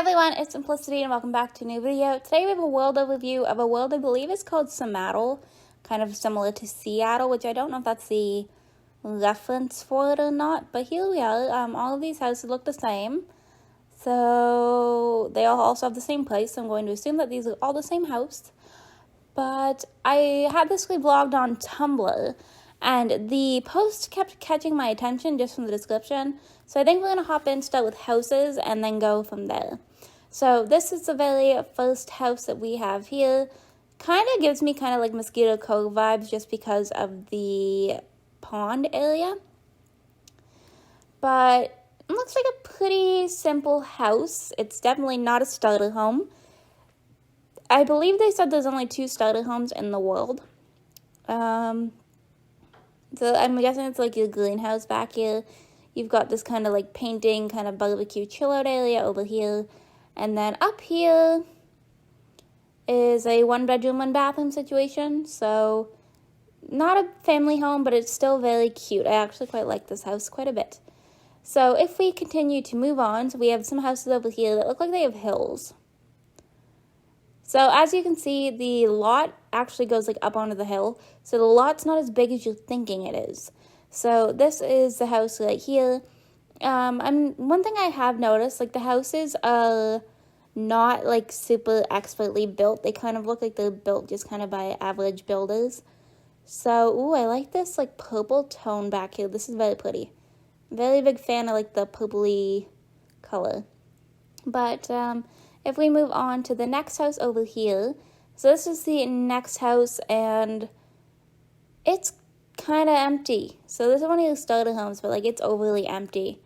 everyone, it's Simplicity and welcome back to a new video. Today we have a world overview of a world I believe is called Simattle, kind of similar to Seattle, which I don't know if that's the reference for it or not, but here we are. All of these houses look the same, so they all also have the same place, so I'm going to assume that these are all the same house. But I had this vlogged on Tumblr, and the post kept catching my attention just from the description. So I think we're going to hop in, start with houses, and then go from there. So this is the very first house that we have here. Kind of gives me kind of like Mosquito Cove vibes just because of the pond area. But it looks like a pretty simple house. It's definitely not a starter home. I believe they said there's only 2 starter homes in the world. So I'm guessing it's like your greenhouse back here. You've got this kind of like painting, kind of barbecue chill out area over here. And then up here is a 1-bedroom, 1-bathroom situation. So not a family home, but it's still very cute. I actually quite like this house quite a bit. So if we continue to move on, so we have some houses over here that look like they have hills. So as you can see, the lot actually goes like up onto the hill. So the lot's not as big as you're thinking it is. So this is the house right here. One thing I have noticed, like the houses are not like super expertly built. They kind of look like they're built just kind of by average builders. So, ooh, I like this like purple tone back here. This is very pretty. Very big fan of like the purpley color. But, if we move on to the next house over here, so this is the next house, and it's kind of empty. So this is one of the starter homes, but like it's overly empty.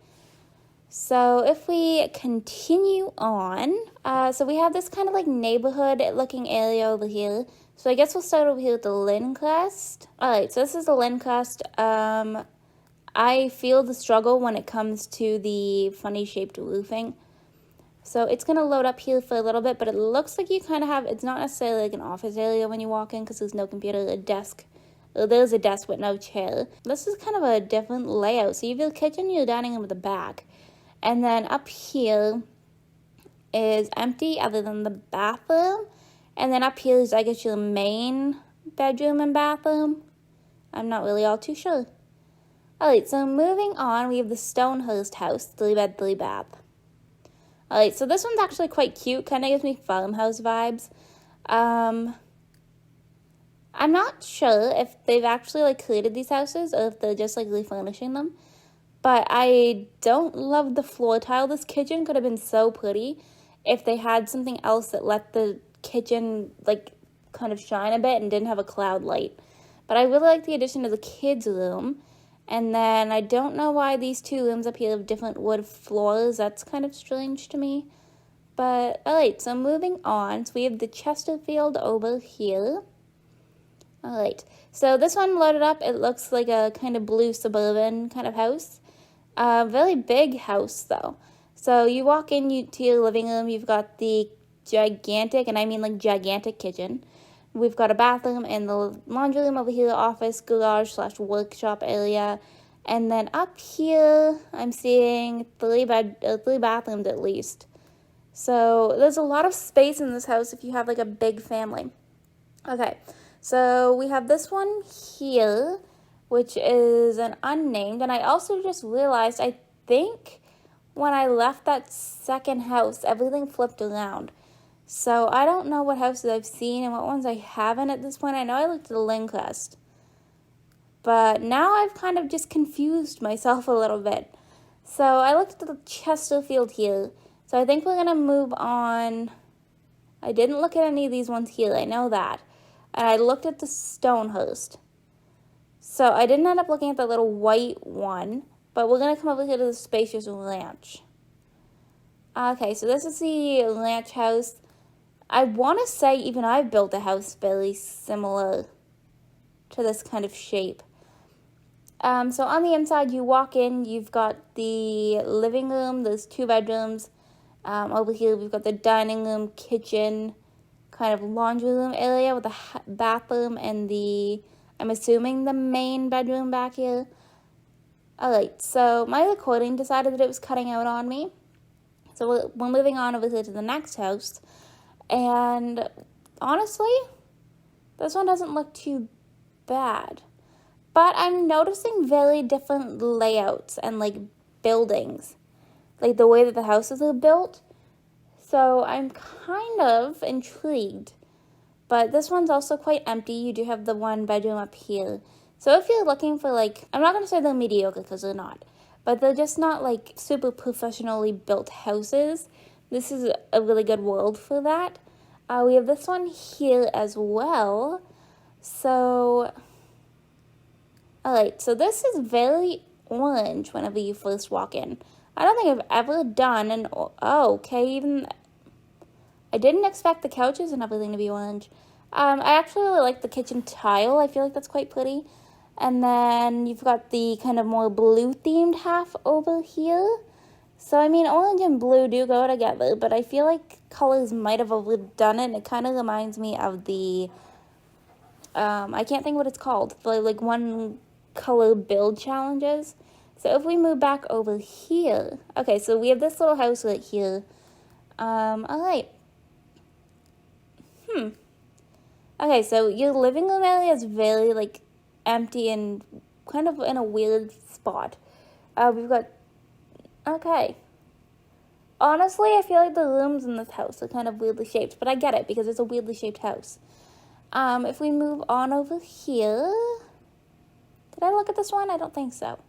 So if we continue on, so we have this kind of like neighborhood looking area over here. So I guess we'll start over here with the Lindcrest. Alright, so this is the Lindcrest. I feel the struggle when it comes to the funny shaped roofing. So it's going to load up here for a little bit, but it looks like you kind of have, it's not necessarily like an office area when you walk in because there's no computer, a desk. There's a desk with no chair. This is kind of a different layout. So you have your kitchen, your dining room at the back. And then up here is empty other than the bathroom. And then up here is, I guess, your main bedroom and bathroom. I'm not really all too sure. Alright, so moving on, we have the Stonehurst house, 3-bed, 3-bath. Alright, so this one's actually quite cute. Kind of gives me farmhouse vibes. I'm not sure if they've actually like created these houses or if they're just like refurnishing them. But I don't love the floor tile. This kitchen could have been so pretty if they had something else that let the kitchen like kind of shine a bit and didn't have a cloud light. But I really like the addition of the kids' room. And then I don't know why these 2 rooms up here have different wood floors. That's kind of strange to me. But, alright, so moving on. So we have the Chesterfield over here. Alright, so this one loaded up. It looks like a kind of blue suburban kind of house. Very big house, though. So you walk in to your living room. You've got the gigantic, and I mean like gigantic kitchen. We've got a bathroom and the laundry room over here, office, garage / workshop area. And then up here, I'm seeing 3 bathrooms at least. So there's a lot of space in this house if you have like a big family. Okay, so we have this one here, which is an unnamed. And I also just realized, I think when I left that second house, everything flipped around. So I don't know what houses I've seen and what ones I haven't at this point. I know I looked at the Lindcrest, but now I've kind of just confused myself a little bit. So I looked at the Chesterfield here. So I think we're going to move on. I didn't look at any of these ones here. I know that. And I looked at the Stonehurst. So I didn't end up looking at the little white one, but we're going to come over here to the spacious ranch. Okay, so this is the ranch house. I want to say even I've built a house very similar to this kind of shape. So on the inside, you walk in, you've got the living room, there's 2 bedrooms. Over here, we've got the dining room, kitchen, kind of laundry room area with a bathroom and I'm assuming the main bedroom back here. Alright, so my recording decided that it was cutting out on me. So we're moving on over here to the next house. And honestly, this one doesn't look too bad. But I'm noticing very different layouts and like buildings. Like the way that the houses are built. So I'm kind of intrigued. But this one's also quite empty. You do have the one bedroom up here. So if you're looking for like, I'm not going to say they're mediocre because they're not. But they're just not like super professionally built houses. This is a really good world for that. We have this one here as well. So, alright, so this is very orange whenever you first walk in. I don't think I've ever done an, even, I didn't expect the couches and everything to be orange. I actually really like the kitchen tile. I feel like that's quite pretty. And then you've got the kind of more blue themed half over here. So, I mean, orange and blue do go together, but I feel like colors might have overdone it. And it kind of reminds me of the, I can't think what it's called, the, like, one color build challenges. So, if we move back over here, okay, so we have this little house right here. All right. Okay, so your living room area is very, like, empty and kind of in a weird spot. We've got, okay. Honestly, I feel like the rooms in this house are kind of weirdly shaped, but I get it because it's a weirdly shaped house. If we move on over here, did I look at this one? I don't think so.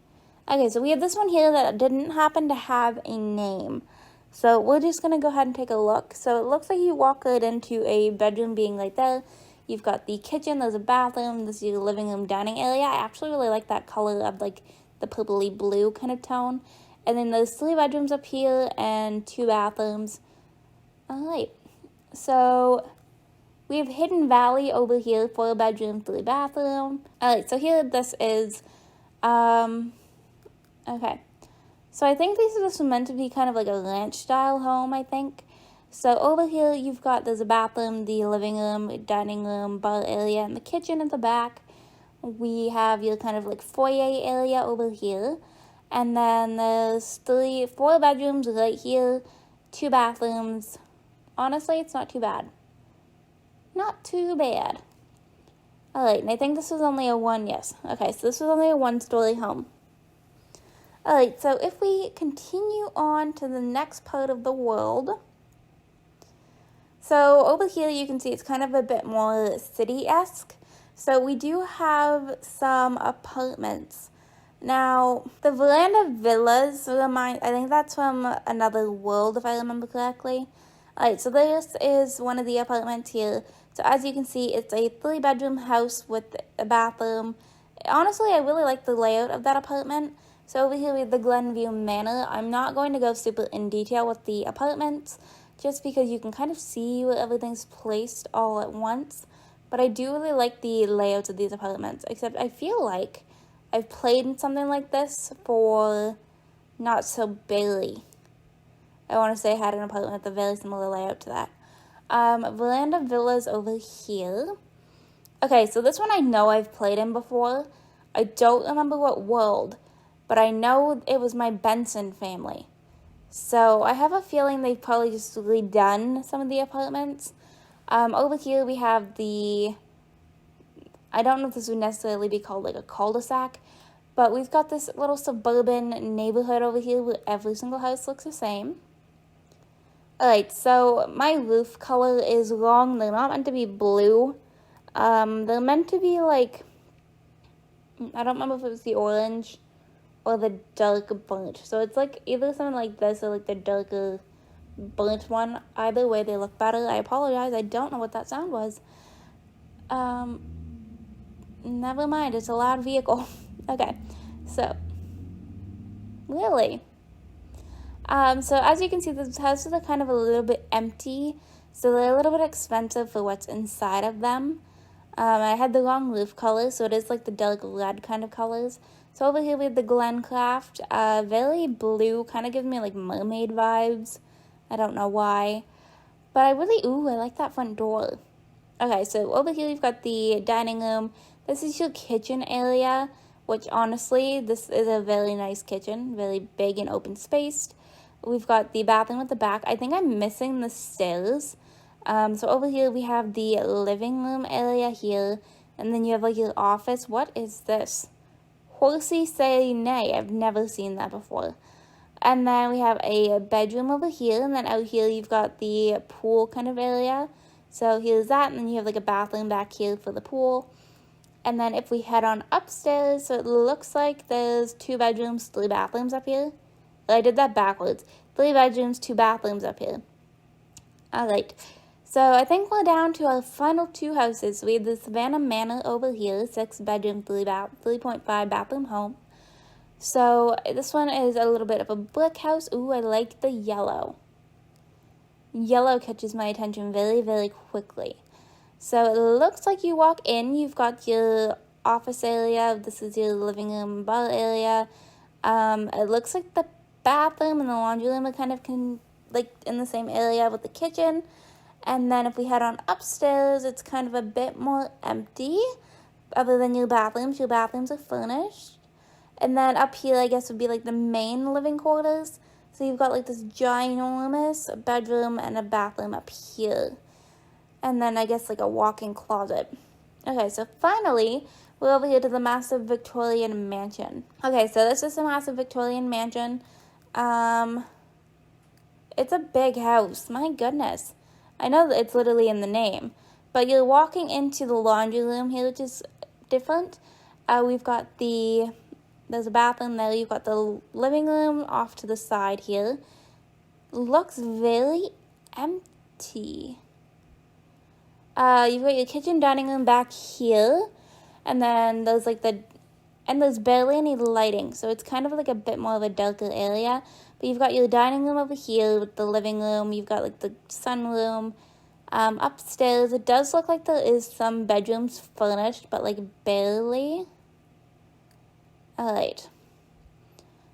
Okay, so we have this one here that didn't happen to have a name. So we're just going to go ahead and take a look. So it looks like you walk right into a bedroom being right there. You've got the kitchen, there's a bathroom, this is your living room dining area. I actually really like that color of like the purpley blue kind of tone. And then there's 3 bedrooms up here and 2 bathrooms. Alright, so we have Hidden Valley over here, 4 bedroom, 3 bathroom. Alright, so here this is, okay. So I think these are just meant to be kind of like a ranch style home, I think. So over here you've got, there's a bathroom, the living room, dining room, bar area, and the kitchen at the back. We have your kind of like foyer area over here. And then there's 4 bedrooms right here, 2 bathrooms. Honestly, it's not too bad. Not too bad. Alright, and I think this was only a yes. Okay, so this was only a 1-story home. Alright, so if we continue on to the next part of the world. So over here you can see it's kind of a bit more city-esque. So we do have some apartments. Now, the Veranda Villas, I think that's from Another World, if I remember correctly. Alright, so this is one of the apartments here. So as you can see, it's a 3-bedroom house with a bathroom. Honestly, I really like the layout of that apartment. So over here we have the Glenview Manor. I'm not going to go super in detail with the apartments, just because you can kind of see where everything's placed all at once. But I do really like the layouts of these apartments, except I feel like I've played in something like this for not so barely. I want to say I had an apartment with a very similar layout to that. Veranda Villas over here. Okay, so this one I know I've played in before. I don't remember what world, but I know it was my Benson family. So I have a feeling they've probably just redone some of the apartments. Over here we have I don't know if this would necessarily be called like a cul-de-sac, but we've got this little suburban neighborhood over here where every single house looks the same. Alright, so my roof color is wrong. They're not meant to be blue. They're meant to be like, I don't remember if it was the orange or the dark burnt. So it's like either something like this or like the darker burnt one. Either way, they look better. I apologize. I don't know what that sound was. Never mind. It's a loud vehicle. Okay. So, really. So as you can see, the houses are kind of a little bit empty. So they're a little bit expensive for what's inside of them. I had the wrong roof color, so it is like the dark red kind of colors. So over here we have the Glencraft, very blue, kind of gives me like mermaid vibes. I don't know why. But I like that front door. Okay, so over here we've got the dining room. This is your kitchen area, which honestly, this is a very nice kitchen, very big and open spaced. we've got the bathroom at the back. I think I'm missing the stairs. So over here we have the living room area here, and then you have like your office. What is this? Horsey say nay. I've never seen that before. And then we have a bedroom over here, and then out here you've got the pool kind of area. So here's that, and then you have like a bathroom back here for the pool. And then if we head on upstairs, so it looks like there's 2 bedrooms, 3 bathrooms up here. I did that backwards. 3 bedrooms, 2 bathrooms up here. Alright, so I think we're down to our final 2 houses. We have the Savannah Manor over here, 6 bedroom, 3.5 bathroom home. So this one is a little bit of a brick house. Ooh, I like the yellow. Yellow catches my attention very, very quickly. So it looks like you walk in, you've got your office area. This is your living room, bar area. It looks like the bathroom and the laundry room are kind of like in the same area with the kitchen. And then if we head on upstairs, it's kind of a bit more empty. Other than your bathrooms are furnished. And then up here, I guess, would be like the main living quarters. So you've got like this ginormous bedroom and a bathroom up here. And then I guess like a walk-in closet. Okay, so finally, we're over here to the massive Victorian mansion. Okay, so this is a massive Victorian mansion. It's a big house. My goodness. I know that it's literally in the name. But you're walking into the laundry room here, which is different. We've got there's a bathroom there. You've got the living room off to the side here. Looks very empty. You've got your kitchen, dining room back here. And then there's there's barely any lighting. So it's kind of like a bit more of a darker area. But you've got your dining room over here with the living room. You've got like the sunroom. Upstairs, it does look like there is some bedrooms furnished, but like barely. Alright.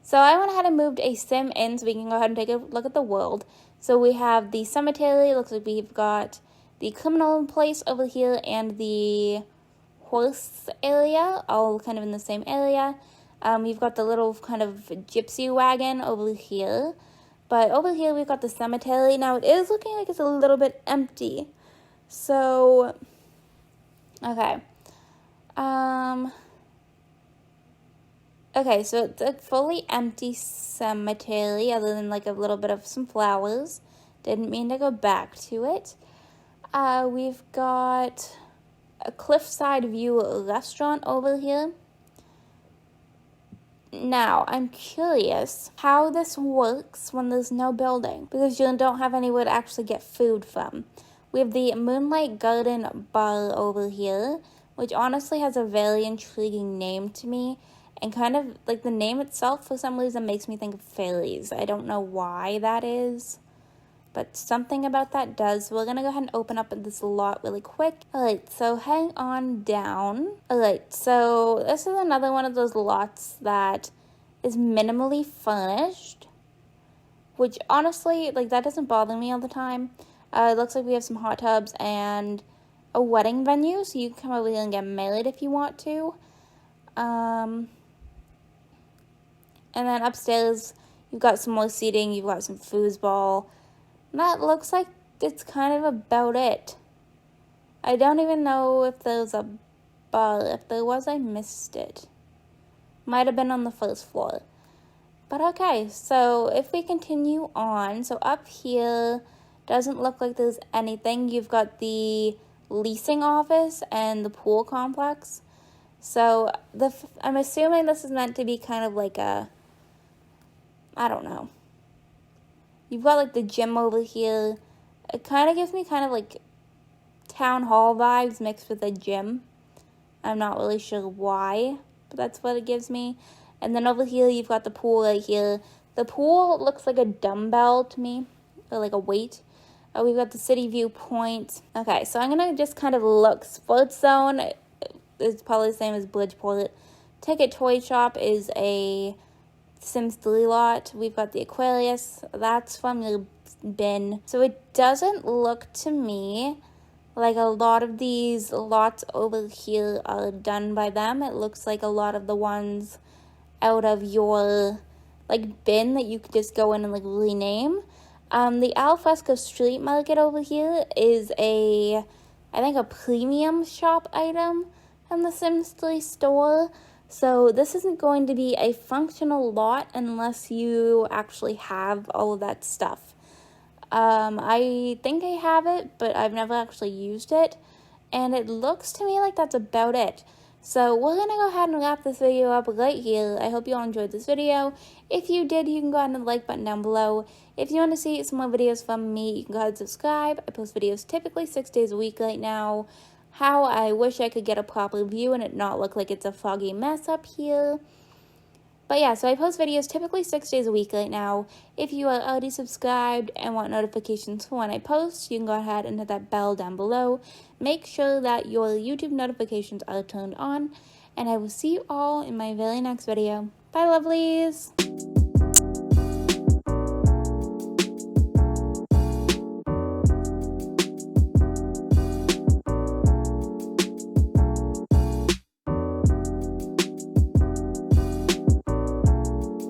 So I went ahead and moved a sim in so we can go ahead and take a look at the world. So we have the cemetery. It looks like we've got the criminal place over here and the horse area, all kind of in the same area. We've got the little kind of gypsy wagon over here. But over here we've got the cemetery. Now it is looking like it's a little bit empty. So, okay. Okay, so it's a fully empty cemetery other than like a little bit of some flowers. Didn't mean to go back to it. We've got a cliffside view restaurant over here. Now, I'm curious how this works when there's no building, because you don't have anywhere to actually get food from. We have the Moonlight Garden Bar over here, which honestly has a very intriguing name to me. And kind of, like, the name itself, for some reason, makes me think of fairies. I don't know why that is, but something about that does. We're going to go ahead and open up this lot really quick. Alright, so hang on down. Alright, so this is another one of those lots that is minimally furnished, which honestly, like, that doesn't bother me all the time. It looks like we have some hot tubs and a wedding venue, so you can come over here and get married if you want to. And then upstairs, you've got some more seating, you've got some foosball. That looks like it's kind of about it. I don't even know if there's a bar. If there was, I missed it. Might have been on the first floor. But okay, so if we continue on, so up here, doesn't look like there's anything. You've got the leasing office and the pool complex. So I'm assuming this is meant to be kind of like a, I don't know. You've got like the gym over here. It kind of gives me kind of like town hall vibes mixed with a gym. I'm not really sure why, but that's what it gives me. And then over here, you've got the pool right here. The pool looks like a dumbbell to me, or like a weight. We've got the city view point. Okay, so I'm going to just kind of look. Sports zone is probably the same as Bridgeport. Ticket Toy Shop is a Sims 3 lot. We've got the Aquarius. That's from your bin. So it doesn't look to me like a lot of these lots over here are done by them. It looks like a lot of the ones out of your like bin that you could just go in and like rename. The Alfresco Street Market over here is I think a premium shop item from the Sims 3 store. So this isn't going to be a functional lot unless you actually have all of that stuff. I think I have it, but I've never actually used it. And it looks to me like that's about it. So we're going to go ahead and wrap this video up right here. I hope you all enjoyed this video. If you did, you can go ahead and hit the like button down below. If you want to see some more videos from me, you can go ahead and subscribe. I post videos typically 6 days a week right now. How I wish I could get a proper view and it not look like it's a foggy mess up here. But yeah, so I post videos typically 6 days a week right now. If you are already subscribed and want notifications for when I post, you can go ahead and hit that bell down below. Make sure that your YouTube notifications are turned on. And I will see you all in my very next video. Bye, lovelies!